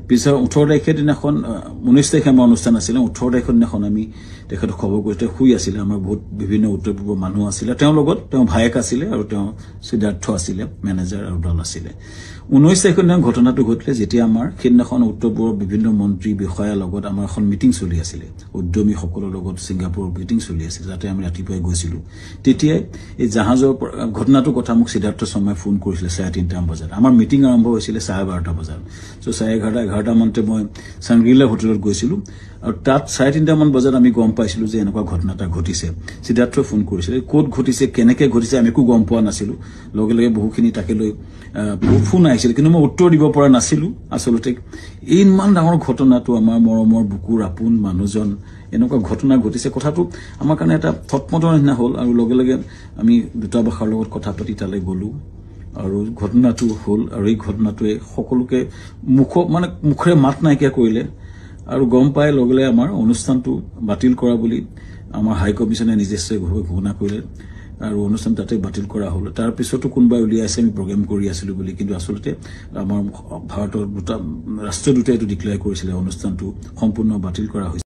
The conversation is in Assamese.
পিছৰ 18 তাৰিখে দিনাখন 19 তাৰিখে আমাৰ অনুষ্ঠান আছিল 18 তাৰিখৰ দিনাখন আমি তেখেত খবৰ কৰিতে শুই আছিল আমাৰ বহুত বিভিন্ন উত্তৰ পূৰ্ব মানুহ আছিল তেওঁ লগত তেওঁ ভায়েক আছিল আৰু তেওঁ সিদ্ধাৰ্থ আছিল মেনেজাৰ আৰু দল আছিল 19 তাৰিখৰ দিনা ঘটনাটো ঘটিলে যেতিয়া আমাৰ সেইদিনাখন উত্তৰ পূৰ্বৰ বিভিন্ন মন্ত্ৰী বিষয়াৰ লগত আমাৰ এখন মিটিং চলি আছিল উদ্যমী সকলৰ লগত সিংগাপুৰৰ মিটিং চলি আছিল যাতে আমি ৰাতিপুৱাই গৈছিলো তেতিয়া এই জাহাজৰ ঘটনাটো কথা মোক সিদ্ধাৰ্থ শৰ্মাই ফোন কৰিছিল 3:30 বজাত আমাৰ মিটিং আৰম্ভ হৈছিল 12:30 বজাত সো 11:30 মানতে মই সাংগ্ৰিলা হোটেলত গৈছিলো আৰু তাত 3:30 মান বজাত আমি গম পাইছিলো যে এনেকুৱা ঘটনাটা ঘটিছে সিদ্ধাৰ্থ ফোন কৰিছিল কোড ঘটিছে কেনেকৈ ঘটিছে আমি একো গম পোৱা নাছিলো লগে লগে বহুখিনি তাকে লৈ ফোন আহিছিল কিন্তু মই উত্তৰ দিব পৰা নাছিলো আসলতে ইমান ডাঙৰ ঘটনাটো আমাৰ মৰমৰ বুকুৰ আপোন মানুহজন এনেকুৱা ঘটনা ঘটিছে কথাটো আমাৰ কাৰণে এটা থটমটৰ নিচিনা হ'ল আৰু লগে লগে আমি দূতাবাসৰ লগত কথা পাতি তালৈ গলো আৰু ঘটনাটো হ'ল আৰু এই ঘটনাটোৱে সকলোকে মুখৰে মাত নাইকিয়া কৰিলে আৰু গম পাই লগলে আমাৰ অনুষ্ঠানটো বাতিল কৰা বুলি আমাৰ হাই কমিছনে নিজস্বভাৱে ঘোষণা কৰিলে আৰু অনুষ্ঠান তাতে বাতিল কৰা হ'ল তাৰ পিছতো কোনবা উলিয়াইছে আমি প্ৰগ্ৰাম কৰি আছিলো বুলি কিন্তু আসলতে আমাৰ ভাৰতৰ ৰাষ্ট্ৰদূতে এটো ডিক্লেয়াৰ কৰিছিল অনুষ্ঠানটো সম্পূৰ্ণ বাতিল কৰা হৈছে